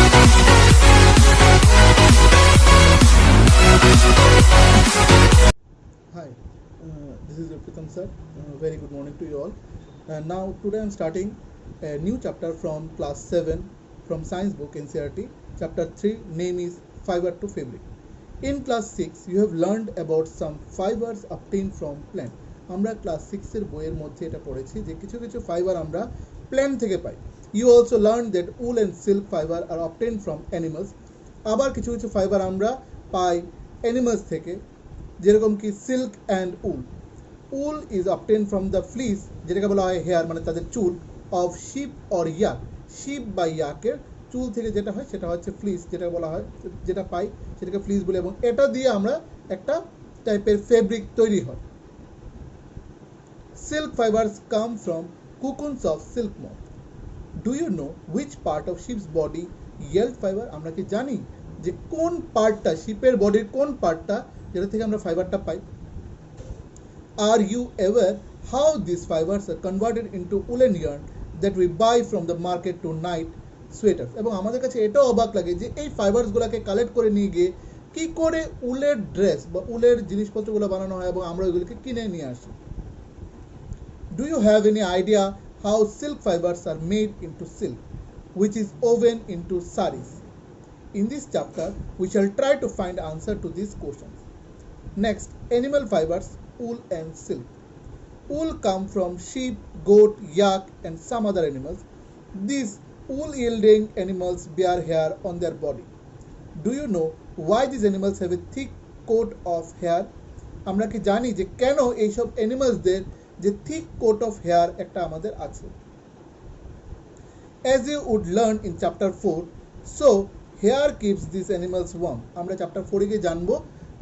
Hi, this is Pritam sir. Very good morning to you all. Now today I am starting a new chapter from class 7 from science book NCERT. Chapter 3 name is fiber to fabric. In class 6 you have learned about some fibers obtained from plant. আমরা class 6 এর বইয়ের মধ্যে এটা পড়েছি যে কিছু কিছু fibre আমরা প্ল্যান্ট থেকে পাই। You also learned that wool and silk fiber are obtained from animals. আবার কিছু কিছু ফাইবার আমরা পাই অ্যানিমালস থেকে, যেরকম কি silk and wool. Wool is obtain from the fleece, যেটাকে বলা হয় হেয়ার মানে তাদের চুল, of sheep or yak, sheep বা ইয়াকের চুল থেকে যেটা হয় সেটা হচ্ছে ফ্লিস, যেটা বলা হয় যেটা পাই সেটাকে ফ্লিস বলে, এবং এটা দিয়ে আমরা একটা টাইপের ফেব্রিক তৈরি হয়। Silk fibres come from cocoons of silk moth. Do you know which part of sheep's body yield fibre? আমরা কি জানি যে কোন পার্টটা, শিপের বডির কোন পার্টটা যেটা থেকে আমরা ফাইবারটা পাই? Are you ever how this fibres are converted into woollen yarn that we buy from the market to knit sweater? এবং আমাদের কাছে এটাও অবাক লাগে যে এই ফাইবার্সগুলোকে কালেক্ট করে নিয়ে গিয়ে কি করে উলের ড্রেস বা উলের জিনিসপত্রগুলো বানানো হয় এবং আমরা ওইগুলোকে কিনে নিয়ে আসি। Do you have any idea how silk fibers are made into silk, which is woven into saris? In this chapter, we shall try to find answer to these questions. Next, animal fibers, wool and silk. Wool come from sheep, goat, yak, and some other animals. These wool-yielding animals bear hair on their body. Do you know why these animals have a thick coat of hair? আমরা কি জানি যে কেন এইসব অ্যানিমালসদের যে thick coat of hair একটা আমাদের আছে? As you would learn in chapter 4, so hair keeps these animals warm. আমরা চ্যাপ্টার 4 এ জানবো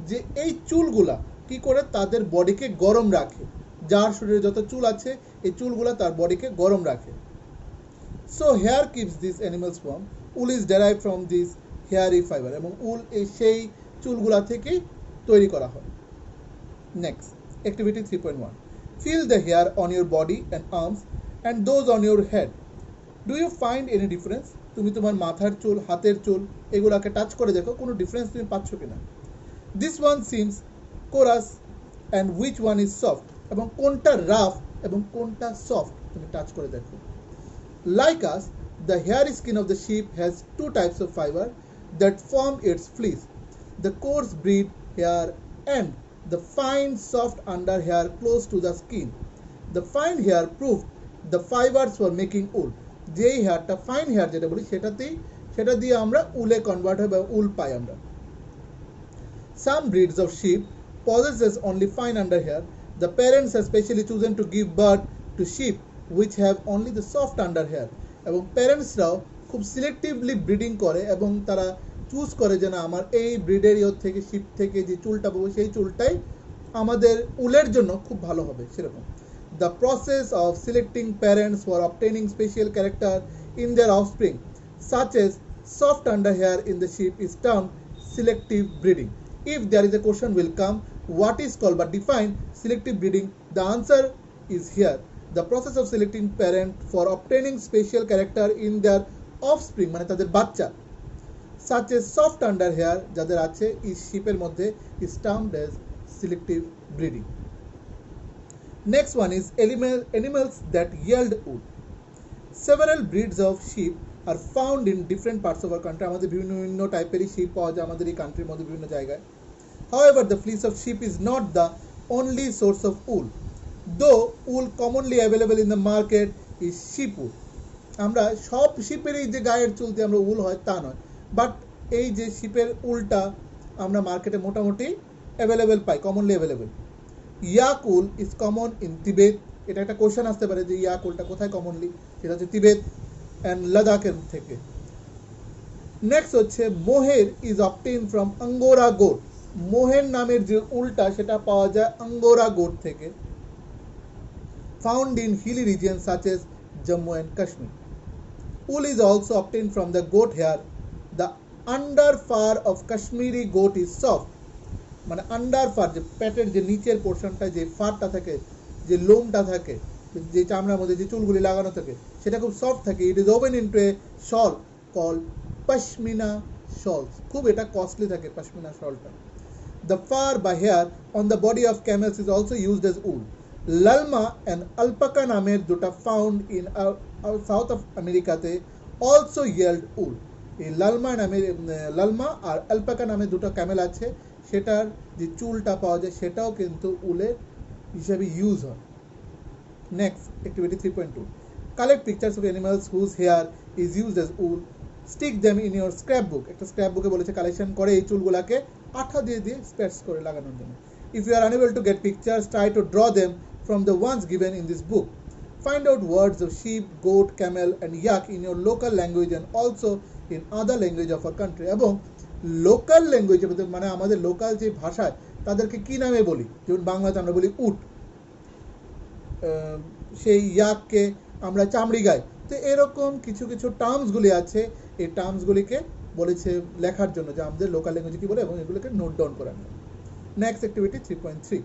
যে এই চুলগুলা কি করে তাদের বডিকে গরম রাখে। যার শরীরে যত চুল আছে এই চুলগুলা তার বডিকে গরম রাখে। So hair keeps these animals warm. Wool is derived from this hairy fiber, এবং উল এই সেই চুলগুলা থেকেই তৈরি করা হয়। Next, activity 3.1. Feel the hair on your body and arms and those on your head. Do you find any difference? তুমি তোমার মাথার চুল, হাতের চুল এগুলাকে টাচ করে দেখো কোনো ডিফারেন্স তুমি পাচ্ছ কিনা। This one seems coarse and which one is soft? এবং কোনটা রাফ এবং কোনটা সফট তুমি টাচ করে দেখো। Like us, the hairy skin of the sheep has two types of fiber that form its fleece, the coarse breed hair and the fine soft under hair close to the skin. The fine hair proved the fibers for making wool. যেই হেয়ারটা fine hair যেটা বলি সেটা দিয়ে আমরা উলে convert হয় বা উল পাই আমরা। Some breeds of sheep possesses only fine under hair. The parents have specially chosen to give birth to sheep which have only the soft under hair. এবং প্যারেন্টসরাও খুব সিলেক্টিভলি ব্রিডিং করে এবং তারা চুজ করে যে না আমার এই ব্রিডের ইয়র থেকে শিপ থেকে যে চুলটা পাবো সেই চুলটাই আমাদের উলের জন্য খুব ভালো হবে সেরকম। The process of selecting parents for obtaining special character in their offspring, such as soft underhair in the sheep, is termed selective breeding. If there is a question will come, what is called but define selective breeding? The answer is here. The process of selecting parent for obtaining special character in their offspring, মানে তাদের বাচ্চা, such as soft underhair যাদের আছে এই শিপের মধ্যে, is termed as selective breeding. Next one is animals that yield wool. Several breeds of sheep are found in different parts of our country. আমাদের বিভিন্ন টাইপেরই শিপ পাওয়া যায় আমাদের এই কান্ট্রির মধ্যে বিভিন্ন জায়গায়। However, the fleece of sheep is not the only source of wool. Though wool commonly available in the market is sheep wool. আমরা সব শিপেরই যে গায়ের চুল দিয়ে আমরা উল হয় তা নয়, বাট এই যে শিপের উলটা আমরা মার্কেটে মোটামুটি অ্যাভেলেবেল পাই, কমনলি অ্যাভেলেবেল। ইয়াক উল ইজ কমন ইন তিবেত। এটা একটা কোশ্চেন আসতে পারে যে ইয়াক উলটা কোথায় কমনলি, সেটা হচ্ছে তিবেত অ্যান্ড লাদাখের থেকে। নেক্সট হচ্ছে mohair is obtain from Angora goat. Mohair নামের যে উলটা সেটা পাওয়া যায় আঙ্গোরা গোট থেকে, found in hilly region such as Jammu and Kashmir. Wool is also obtained from the goat hair. The under fur of Kashmiri goat is soft. মানে under fur যে পেটের যে নিচের পোর্শনটা যে ফারটা থাকে, যে লোমটা থাকে, যে চামড়ার মধ্যে যে চুলগুলি লাগানো থাকে সেটা খুব সফট থাকে। It is woven into a shawl called pashmina shawls, খুব এটা কস্টলি থাকে pashmina শলটা। The fur by hair on the body of camels is also used as wool. Lalma and alpaca নামের দুটা found in South of আমেরিকাতে also yield wool. এই লালমা আর alpaca নামে দুটো Camel আছে, সেটার যে চুলটা পাওয়া যায় সেটাও কিন্তু উলের হিসাবে ইউজ হয়। Next activity 3.2, collect pictures of animals whose hair is used as wool, stick them in your scrap book. একটা স্ক্র্যাপ বুকে বলেছে কালেকশন করে এই চুলগুলাকে আঠা দিয়ে দিয়ে স্পেটস করে লাগানোর জন্য। If you are unable to get pictures, try to draw them from the ones given in this book. Find out words of sheep, goat, camel and yak in your local language and also in other language of our country. এবং local language মানে আমাদের local যে ভাষায় তাদেরকে কি নামে বলি, যেমন বাংলাতে আমরা বলি উট, সেই ইয়াককে আমরা চামড়ি গাই। তো এরকম কিছু কিছু টার্মসগুলি আছে, এই টার্মসগুলিকে বলেছে লেখার জন্য যে আমাদের লোকাল ল্যাঙ্গুয়েজে কি বলে এবং এগুলোকে নোট ডাউন করার জন্য। Next activity 3.3,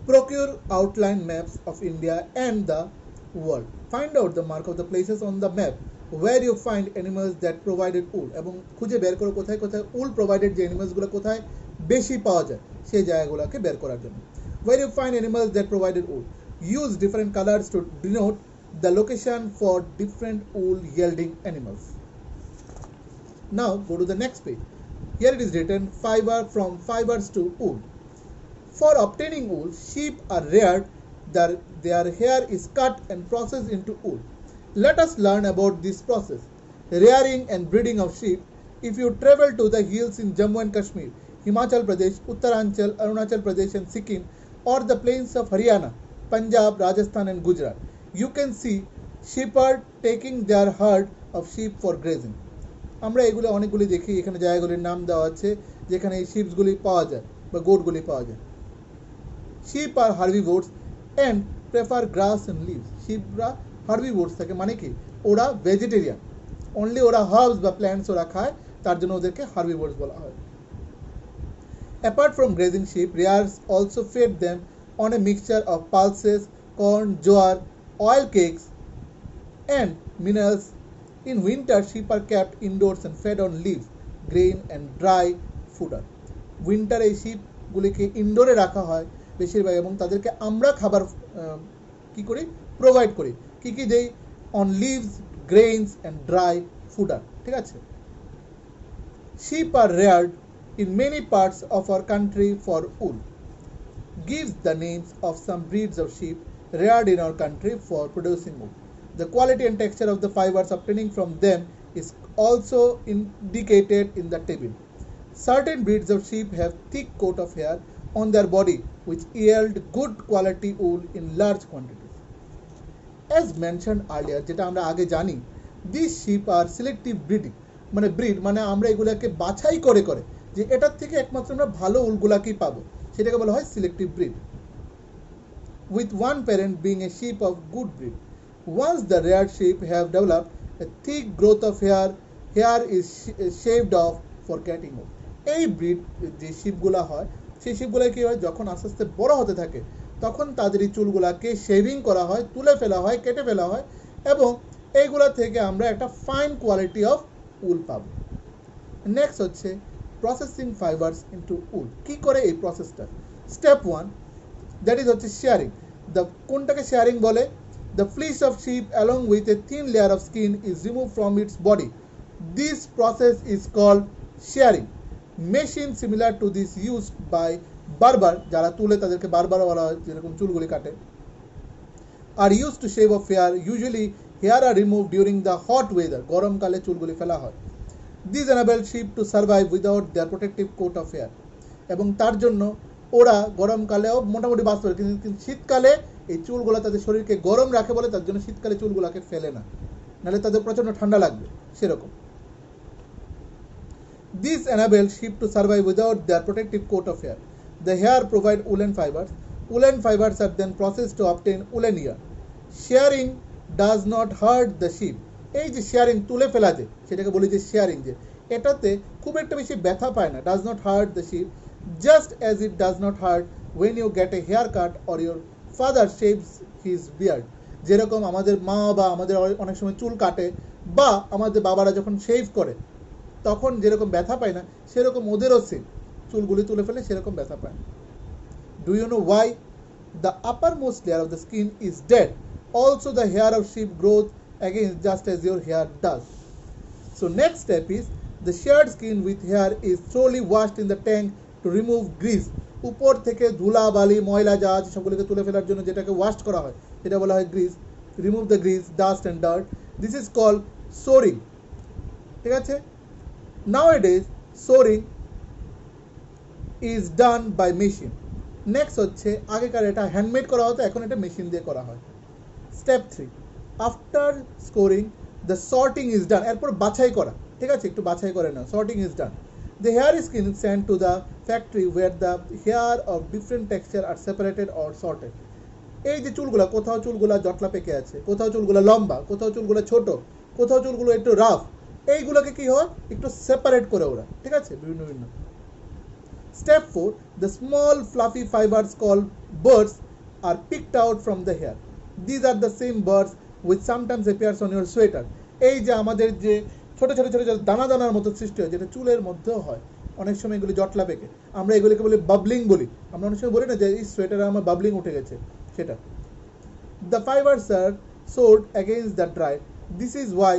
procure outline maps of India and the world. Find out the mark of the places on the map where you find animals that provided wool. এবং খুঁজে বের করো কোথায় কোথায় wool provided যে অ্যানিমালসগুলো কোথায় বেশি পাওয়া যায় সেই জায়গাগুলোকে বের করার জন্য। Where you find animals that provided wool, use different colors to denote the location for different wool yielding animals. Now go to the next page. Here it is written fiber from fibers to wool. For obtaining wool, sheep are reared, their hair is cut and processed into wool. Let us learn about this process. Rearing and breeding of sheep. If you travel to the hills in Jammu and Kashmir, Himachal Pradesh, Uttaranchal, Arunachal Pradesh and Sikkim, or the plains of Haryana, Punjab, Rajasthan and Gujarat, you can see shepherds taking their herd of sheep for grazing. আমরা এগুলো অনেকগুলি দেখি, এখানে জায়গাগুলির নাম দেওয়া আছে যেখানে এই শিপসগুলি পাওয়া যায় বা গোটগুলি পাওয়া যায়। Sheep are herbivores and prefer grass and leaves. Shipra হার্বিভোরস থাকে, মানে কি ওরা ভেজিটেরিয়ান, অনলি ওরা হার্বস বা প্ল্যান্টস ওরা খায়, তার জন্য ওদেরকে হার্বিভোরস বলা হয়। Apart from grazing, sheep rearers also fed them on a mixture of pulses, corn, jowar, oil cakes and minerals. In winter, sheep are kept indoors and fed on leaves, grain and dry fodder. Winter এই শিপগুলিকে ইনডোরে রাখা হয় বেশিরভাগ এবং তাদেরকে আমরা খাবার কি করি প্রোভাইড করি, কি কি দেই, on leaves, grains and dry fodder. ঠিক আছে। Sheep are reared in many parts of our country for wool. Gives the names of some breeds of sheep reared in our country for producing wool. The quality and texture of the fibers obtaining from them is also indicated in the table. Certain breeds of sheep have thick coat of hair on their body which yield good quality wool in large quantities. As mentioned earlier, যেটা আমরা আগে জানি, these sheep are selective breeding, মানে breed মানে আমরা এগুলোকে বাছাই করে করে যে এটার থেকে একমাত্র আমরা ভালো উলগুলাকেই পাবো, সেটাকে বলা হয় selective breed, with one parent being a sheep of good breed. Once the reared sheep have developed a thick growth of hair is shaved off for getting wool. এই ব্রিড যে শিপগুলা হয় সেই শিপগুলা কি হয়, যখন আস্তে আস্তে বড় হতে থাকে তখন তাদের এই চুলগুলাকে শেভিং করা হয়, তুলে ফেলা হয়, কেটে ফেলা হয় এবং এইগুলা থেকে আমরা একটা ফাইন কোয়ালিটি অফ উল পাবো। নেক্সট হচ্ছে প্রসেসিং ফাইবার্স ইনটু উল। কি করে এই প্রসেসটা? স্টেপ 1, দ্যাট ইজ হচ্ছে শেয়ারিং। কোনটাকে শেয়ারিং বলে? The fleece of sheep along with a thin layer of skin is removed from its body. This process is called shearing. Machine similar to this used by barber, যারা তুলে তাদেরকে বারবার বলা হয়, যেরকম চুলগুলি কাটে, are used to shave off hair. Usually hair are removed during the hot weather. গরমকালে চুলগুলি ফেলা হয়। These enable sheep to survive without their protective coat of hair. এবং তার জন্য ওরা গরমকালেও মোটামুটি বাঁচতে পারে, কিন্তু শীতকালে এই চুলগুলো তাদের শরীরকে গরম রাখে বলে তার জন্য শীতকালে চুলগুলোকে ফেলে না, নাহলে তাদের প্রচণ্ড ঠান্ডা লাগবে সেরকম। These enable sheep to survive without their protective coat of hair. The hair provide woolen fibers. Woolen fibers are then processed to obtain woolen yarn. Shearing does not hurt the sheep. এই যে sharing তুলে ফেলা যায় সেটাকে বলি যে sharing, যে এটাতে খুব একটা বেশি ব্যথা পায় না, does not hurt the sheep, just as it does not hurt when you get a haircut or your father shaves his beard. যেরকম আমাদের মা বা আমাদের অনেক সময় চুল কাটে বা আমাদের বাবারা যখন শেভ করে তখন যেরকম ব্যথা পায় না, সেরকম ওদেরও সেম, চুলগুলি তুলে ফেলে সেরকম ব্যথা পায়। Do you know why? The uppermost layer of the skin is dead. Also the hair of sheep grows again just as your hair does. So next step is the sheared skin with hair is thoroughly washed in the tank to remove grease. উপর থেকে ধুলা বালি ময়লা যা আছে সবগুলোকে তুলে ফেলার জন্য যেটাকে ওয়াশ করা হয় সেটা বলা হয় grease. Remove the grease, dust and dirt. This is called scouring. ঠিক আছে? Nowadays scouring is done by machine. Next হচ্ছে আগেকার এটা হ্যান্ডমেড করা হতো, এখন এটা মেশিন দিয়ে করা হয়। Step 3, after scoring the sorting is done. এরপর বাছাই করা, ঠিক আছে, একটু বাছাই করে নাও। Sorting is done. The hair skin is sent to the factory where the hair of different texture are separated or sorted. এই যে চুলগুলা, কোথাও চুলগুলা জটলা পেকে আছে, কোথাও চুলগুলা লম্বা, কোথাও চুলগুলো ছোট, কোথাও চুলগুলো একটু রাফ, এইগুলোকে কি হয় একটু সেপারেট করে ওরা, ঠিক আছে, বিভিন্ন বিভিন্ন। Step 4, the small fluffy fibers called burrs are picked out from the hair. These are the same burrs which sometimes appears on your sweater. এই যে আমাদের যে ছোট ছোট ছোট ছোট দানা দানার মতো সৃষ্টি হয়, যেটা চুলের মধ্যেও হয়, অনেক সময় এগুলি জটলা পেকে, আমরা এগুলিকে বলি বাবলিং বলি। আমরা অনেক সময় বলি না যে এই সোয়েটারে আমার বাবলিং উঠে গেছে, সেটা। The fibers are sewed against the dry. This is why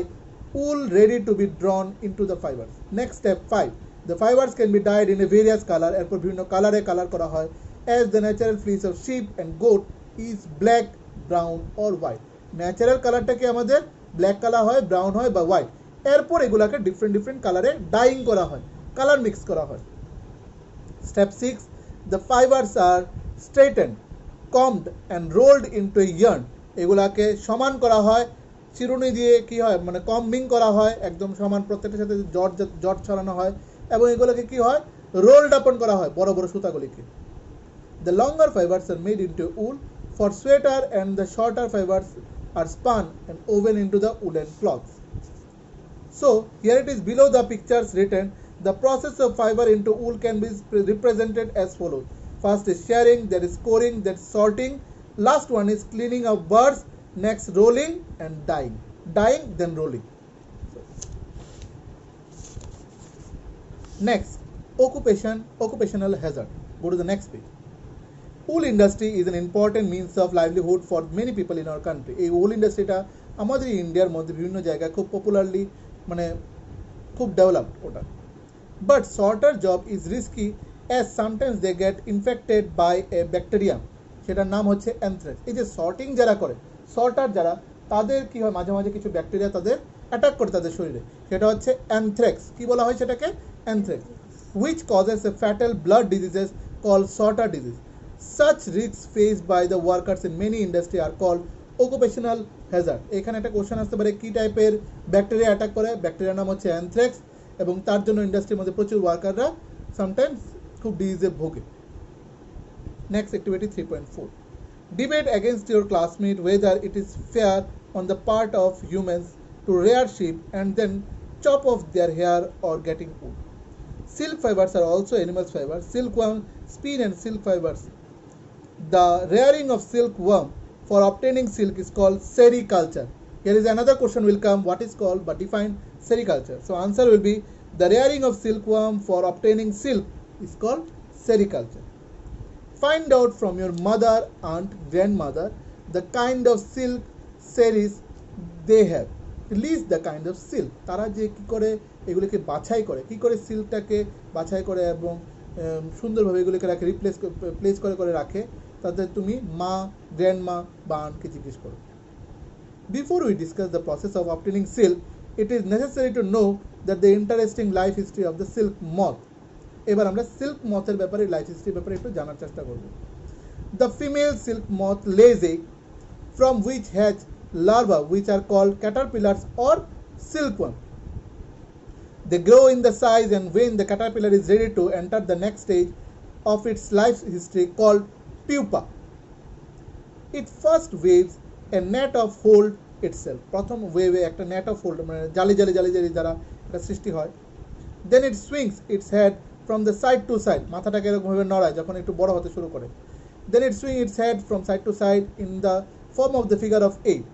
wool ready to be drawn into the fibers. Next step 5, the fibers can be dyed in a various color. এরপর বিভিন্ন কালারে কালার করা হয়। As the natural fleece of sheep and goat is black, brown or white. Natural কালারটাকে আমাদের black colour হয়, brown হয় বা হোয়াইট। এরপর এগুলাকে ডিফারেন্ট ডিফারেন্ট কালারে ডাইং করা হয়, কালার মিক্স করা হয়। Step 6, the fibers are straightened, combed and rolled into a yarn. এগুলাকে সমান করা হয়, চিরুনি দিয়ে কি হয় মানে কম্বিং করা হয়, একদম সমান প্রত্যেকটার সাথে জট জট ছড়ানো হয় এবং এগুলোকে কি হয় রোলড আপন করা হয় বড় বড় সুতাগুলিকে। The longer fibers are made into wool for sweater and the shorter fibers are spun and woven into the woolen cloths. So here it is below the pictures written. The process of fiber into wool can be represented as follows. First is shearing, that is scoring, that is sorting. Last one is cleaning of burrs. Next rolling and dyeing. Dyeing then rolling. Next, occupational hazard. Go to the next page. Wool industry is an important means of livelihood for many people in our country. এই wool ইন্ডাস্ট্রিটা আমাদের ইন্ডিয়ার মধ্যে বিভিন্ন জায়গায় খুব popularly মানে খুব developed ওটা। But sorter job is risky as sometimes they get infected by a bacterium. সেটার নাম হচ্ছে অ্যানথ্রাক্স। এই যে সর্টিং যারা করে, সর্টার যারা, তাদের কি হয় মাঝে মাঝে কিছু ব্যাকটেরিয়া তাদের অ্যাটাক করে তাদের শরীরে, সেটা হচ্ছে অ্যানথ্রাক্স। কি বলা হয় সেটাকে? Anthrax, which causes a fatal blood diseases called sorter disease. Such risks faced by the workers in many industry are called occupational hazard. এখানে একটা কোশ্চেন আসতে পারে কি টাইপের ব্যাকটেরিয়া অ্যাটাক করে। ব্যাকটেরিয়ার নাম হচ্ছে অ্যানথ্রাক্স এবং তার জন্য ইন্ডাস্ট্রির মধ্যে প্রচুর ওয়ার্কাররা সামটাইমস খুব ডিজিজে ভোগে। Next activity 3.4. Debate against your classmate whether it is fair on the part of humans to rear sheep and then chop off their hair or getting wool. Silk fibers are also animal fibers. Silkworm, spin and silk fibers. The rearing of silkworm for obtaining silk is called sericulture. Here is another question will come, what is called but define sericulture. So answer will be the rearing of silkworm for obtaining silk is called sericulture. Find out from your mother, aunt, grandmother the kind of silk sarees they have. List the kind of silk. তারা যে কি করে এগুলোকে বাছাই করে, কি করে সিল্কটাকে বাছাই করে এবং সুন্দরভাবে এগুলোকে রাখে, প্লেস করে করে রাখে, তাদের তুমি মা, গ্র্যান্ডমা বা আন্টকে জিজ্ঞেস করো। Before we discuss the process of obtaining silk, it is necessary to know that the interesting life history of the silk moth. এবার আমরা সিল্ক মথের ব্যাপারে, লাইফ হিস্ট্রির ব্যাপারে একটু জানার চেষ্টা করব। The female silk moth lays egg from which hatch larvae which are called caterpillars or silkworm. They grow in the size and when the caterpillar is ready to enter the next stage of its life history called pupa, it first waves a net of hold itself. প্রথম ওয়েভে একটা net of hold মানে জালি জালি জালি জালি দ্বারা একটা সৃষ্টি হয়। Then it swings its head from the side to side. মাথাটাকে এরকমভাবে নড়ায় যখন একটু বড় হতে শুরু করে। Then it swings its head from side to side in the form of the figure of 8.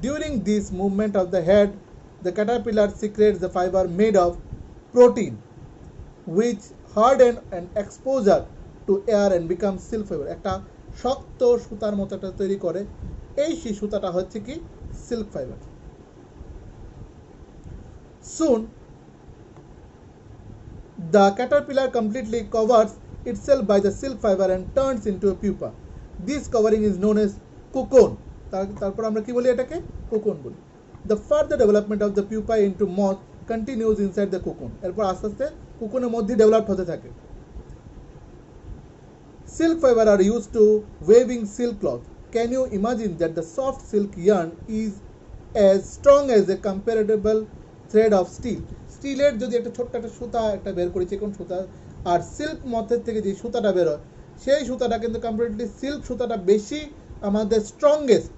During this movement of the head, the caterpillar secretes the fiber made of protein, which harden and exposure to air and becomes silk fiber. একটা শক্ত সুতার মতো একটা তৈরি করে, এই সেই সুতাটা হচ্ছে কি silk fiber. Soon the caterpillar completely covers itself by the silk fiber and turns into a pupa. This covering is known as cocoon. তারপর আমরা কি বলি এটাকে cocoon বলি. The further development of the pupa into moth continues inside the cocoon. এরপর আস্তে আস্তে কোকুনের মধ্যে ডেভেলপ হতে থাকে. Silk fiber are used to weaving silk cloth. Can you imagine that the soft silk yarn is as strong as a comparable thread of steel? স্টিলের যদি একটা ছোট্ট একটা সুতা একটা বের করি চিকন সুতা, আর সিল্ক মথের থেকে যে সুতাটা বের হয় সেই সুতাটা কিন্তু কমপ্লিটলি সিল্ক সুতাটা বেশি আমাদের স্ট্রংগেস্ট,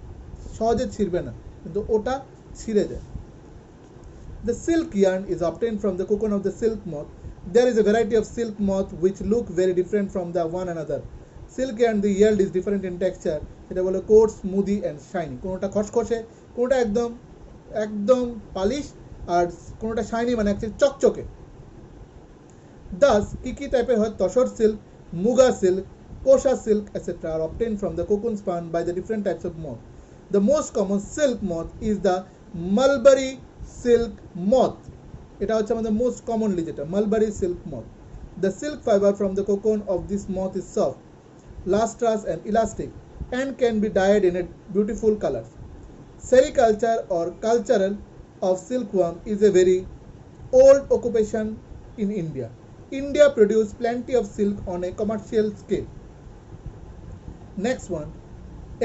সহজে ছিঁড়বে না, কিন্তু ওটা ছিঁড়ে যায়. The silk yarn is obtained from the cocoon of the silk moth. There is a variety of silk moth which look very different from the one another. Silk yarn the yield is different in texture. এটা বলে course, smoothie and shiny. কোনোটা খসখসে, কোনোটা একদম একদম polish, আর কোনোটা shiny মানে একটা চকচকে. Thus কি কি টাইপের হয় tussar silk, muga silk, kosa silk etc. are obtained from the cocoon spun by the different types of moth. The most common silk moth is the mulberry silk moth. এটা হচ্ছে আমাদের মোস্ট কমনলি যেটা মালবারি silk moth. The silk fiber from the cocoon of this moth is soft, lustrous and elastic and can be dyed in a beautiful colors. Sericulture or cultural of silkworm is a very old occupation in India. India produces plenty of silk on a commercial scale. Next one,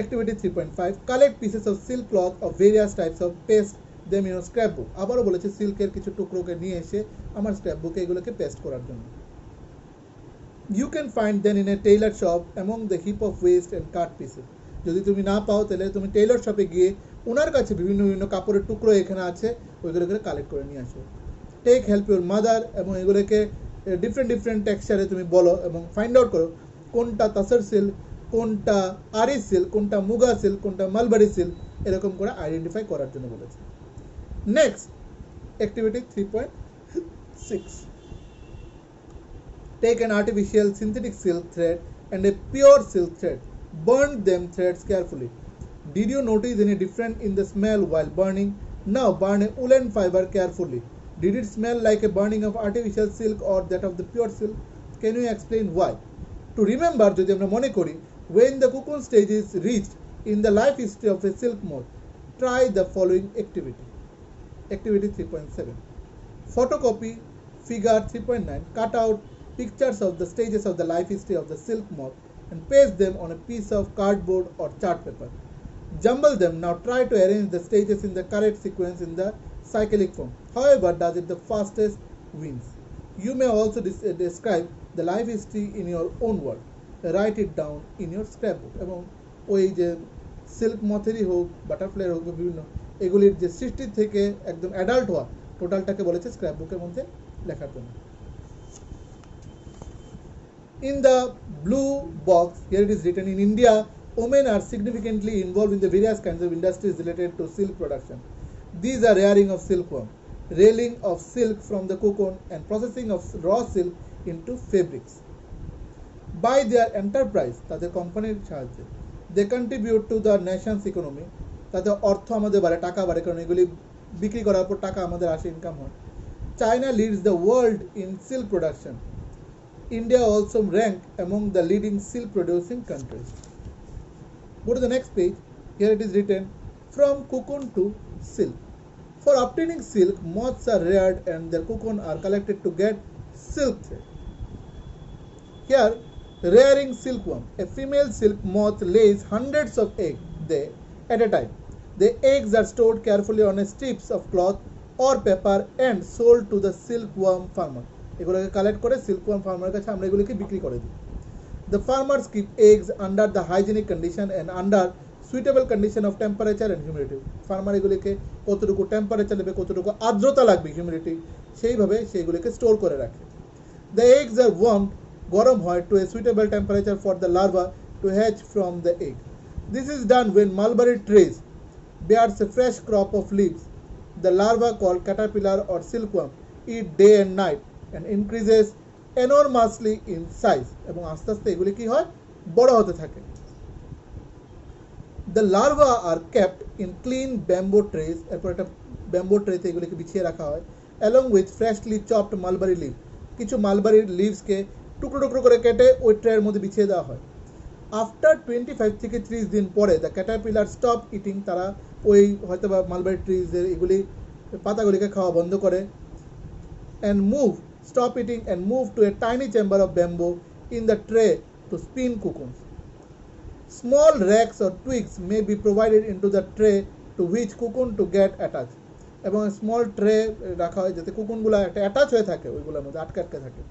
activity 3.5, collect pieces of silk cloth of various types of paste them in a scrapbook. আবারও বলেছে সিল্কের কিছু টুকরোকে নিয়ে এসে আমার স্ক্র্যাপবুকে এগুলোকে paste করার জন্য. You can find them in a tailor shop among the heap of waste and cut pieces. যদি তুমি না পাও তাহলে তুমি টেইলর শপে গিয়ে ওনার কাছে বিভিন্ন বিভিন্ন কাপড়ের টুকরো এখানে আছে, ওইগুলোকে কালেক্ট করে নিয়ে আসো. টেক হেল্প ইউর মাদার, এবং এগুলোকে ডিফারেন্ট টেক্সচারে তুমি বলো এবং ফাইন্ড আউট করো কোনটা তাসর সিল্ক, কোনটা আরি সিল্ক, কোনটা মুগা সিল্ক, কোনটা মালবারি সিল্ক, এরকম করে আইডেন্টিফাই করার জন্য বলেছে. Next, activity 3.6. Take an artificial synthetic silk thread and a pure silk thread. Burn them threads carefully. Did you notice any difference in the smell while burning? Now burn a woolen fiber carefully. Did it smell like a burning of artificial silk or that of the pure silk? Can you explain why? To remember, যদি আমরা মনে করি, when the cocoon stage is reached in the life history of a silk moth, try the following activity. Activity 3.7. Photocopy figure 3.9. Cut out pictures of the stages of the life history of the silk moth and paste them on a piece of cardboard or chart paper. Jumble them. Now try to arrange the stages in the correct sequence in the cyclic form. However does it the fastest wins. You may also describe the life history in your own word. Write it down in your scrapbook. এবং ওই যে silk মথেরই হোক, বাটারফ্লাইয়ের হোক, বিভিন্ন এগুলির যে সৃষ্টি থেকে একদম অ্যাডাল্ট হওয়া টোটালটাকে বলেছে স্ক্র্যাপবুকের মধ্যে লেখার জন্য. In the blue box, here it is written, in India, women are significantly involved in the various kinds of industries related to silk production. These are rearing of silkworm, railing of silk from the cocoon, and processing of raw silk into fabrics. By their enterprise, তাদের কোম্পানির সাহায্যে, they contribute to the nation's economy. তাদের অর্থ আমাদের বাড়ে, টাকা বাড়ে, কারণ এগুলি বিক্রি করার পর টাকা আমাদের আসে, ইনকাম হয়. China leads the world in silk production. India also ranked among the leading silk producing countries. Go to the next page. Here it is written, from cocoon to silk. For obtaining silk, moths are reared and their cocoon are collected to get silk thread. Here, rearing silkworm. A female silk moth lays hundreds of eggs at a time. The eggs are stored carefully on strips of cloth or paper and sold to the silkworm farmer. এগুলোকে collect করে সিল্কওয়ার্ম ফার্মারের কাছে আমরা এগুলোকে বিক্রি করে দিই. The farmers keep eggs under the hygienic condition and under suitable condition of temperature and humidity. Farmer এগুলোকে কতটুকু টেম্পারেচার নেবে, কতটুকু আর্দ্রতা লাগবে, হিউমিডিটি, সেইভাবে সেইগুলোকে স্টোর করে রাখে. The eggs are warmed, গরম হয়, to a suitable temperature for the larva to hatch from the egg. This is done when mulberry trees bears a fresh crop of leaves. The larva called caterpillar or silkworm eat day and night and increases enormously in size এবং আস্তে আস্তে এগুলি কি হয় বড় হতে থাকে. The larva are kept in clean bamboo trays, এরপর একটা ব্যাম্বো ট্রেতে এগুলিকে বিছিয়ে রাখা হয় along with freshly chopped mulberry leaf. কিছু মালবারি লিভসকে টুকরো টুকরো করে কেটে ওই ট্রের মধ্যে বিছিয়ে দেওয়া হয়. আফটার 25 থেকে 30 দিন পরে দ্য ক্যাটারপিলার স্টপ ইটিং, তারা ওই হয়তো বা মালবারি ট্রিজের এগুলি পাতাগুলিকে খাওয়া বন্ধ করে and stop eating and move to a tiny chamber of bamboo in the tray to spin cocoons. Small racks or twigs may be provided into the tray to which cocoon to get attached. এবং small tray রাখা হয় যাতে কুকুনগুলো একটা attach হয়ে থাকে ওইগুলোর মধ্যে আটকে থাকে.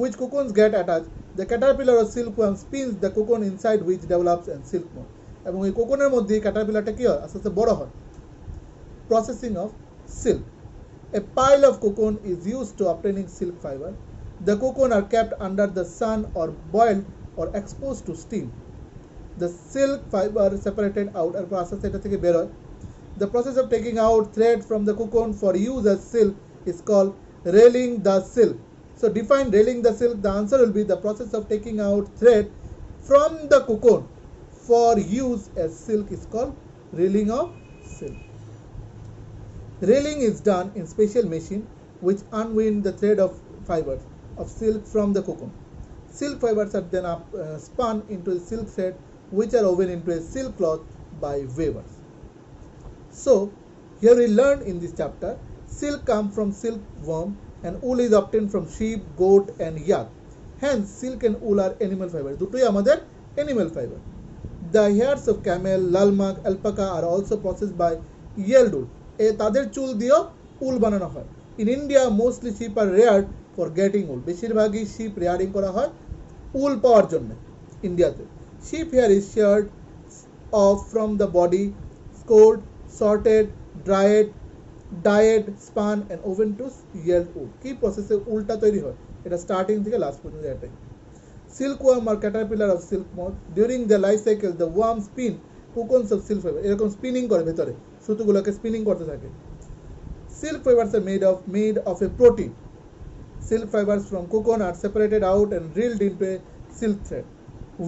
Which cocoons get attached, the caterpillar or silkworm spins the cocoon inside which develops and silkworm. এবং এই কোকনের মধ্যে ক্যাটারপিলারটা কি হয় আস্তে আস্তে বড় হয়. Processing of silk. A pile of cocoon is used to obtaining silk fiber. The cocoon are kept under the sun or boiled or exposed to steam. The silk fiber separated out আর আস্তে আস্তে এটা থেকে বের হয়. The process of taking out thread from the cocoon for use as silk is called railing the silk. So define railing the silk. The answer will be the process of taking out thread from the cocoon for use as silk is called railing of silk. Railing is done in special machine which unwind the thread of fibers of silk from the cocoon. Silk fibers are then spun into a silk thread which are woven into a silk cloth by weavers. So here we learned in this chapter silk comes from silkworm and wool is obtained from sheep, goat and yak. Hence silk and wool are animal fiber. দুটোই আমাদের animal fiber. The hairs of camel, lalmak, alpaca are also processed by yield wool. তাদের চুল দিয়েও উল বানানো হয়. In India mostly sheep are reared for getting wool. বেশিরভাগই sheep rearing করা হয় উল পাওয়ার জন্য ইন্ডিয়াতে. Sheep hair is sheared off from the body, scored, sorted, dried, dyed, spun and woven to yield wool. কি প্রসেসে উলটা তৈরি হয় এটা স্টার্টিং থেকে লাস্ট পর্যন্ত এটাই. Silkworm or caterpillar of silk moth. During the life cycle the worm spin cocoons of silk fiber. এরকম spinning করে ভেতরে সুতোগুলোকে স্পিনিং করতে থাকে. Silk fibers are made of a protein. Silk fibers from cocoon are separated out and reeled into a silk thread.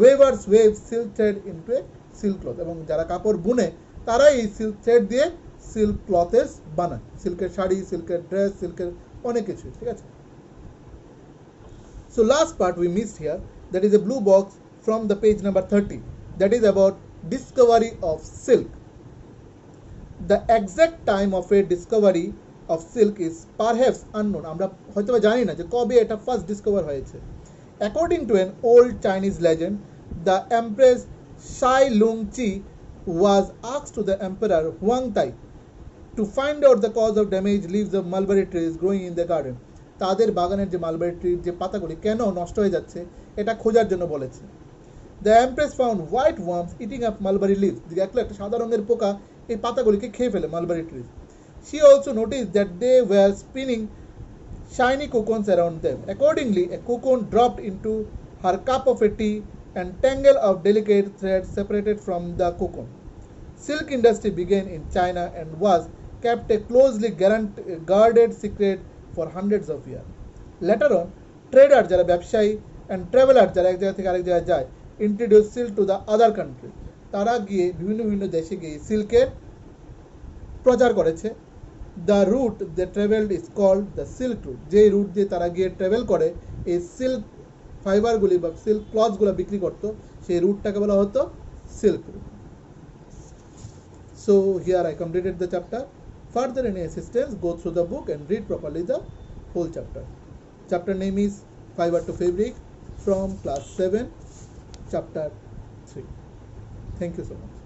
Weavers weave silk thread into a silk cloth. এবং যারা কাপড় বুনে তারা এই সিল্ক থ্রেড দিয়ে silk ক্লথেস বানায়. সিল্কের শাড়ি, সিল্কের ড্রেস, সিল্কের অনেক কিছু. ঠিক আছে. So last part we missed here, that is a blue box from the page number 30, that is about discovery of silk. The exact time of a discovery of silk is perhaps unknown. আমরা হয়তো জানি না যে কবে এটা first discover হয়েছে. According to an old Chinese legend, the Empress Shai Lung Chi was asked to the Emperor Huang Tai to find out the cause of damaged leaves of mulberry trees growing in the garden. তাদের বাগানের যে mulberry ট্রির যে পাতাগুলি কেন নষ্ট হয়ে যাচ্ছে এটা খোঁজার জন্য বলেছে. The Empress found white worms eating up mulberry leaves. দেখলো একটা সাদা রঙের পোকা এই পাতাগুলিকে খেয়ে ফেলে mulberry tree. She also noticed that they were spinning shiny cocoons around them. Accordingly, a cocoon dropped into her cup of a tea and tangle of delicate threads separated from the cocoon. Silk industry began in China and was kept a closely guarded secret for hundreds of years. Later on, traders যারা ব্যবসায়ী and travelers যারা এক জায়গা থেকে আরেক জায়গায় যায় introduced silk to the other country. তারা গিয়ে বিভিন্ন দেশে গিয়ে সিল্কের প্রচার করেছে. The route they traveled is called the silk route. যে রুট দিয়ে তারা গিয়ে ট্রাভেল করে এই সিল্ক ফাইবারগুলি বা সিল্ক ক্লথসগুলো বিক্রি করতো সেই রুটটাকে বলা হতো silk route. So here I completed the chapter. Further any assistance, go through the book and read properly the whole chapter. Chapter name is Fiber to Fabric from class 7, chapter 3. Thank you so much.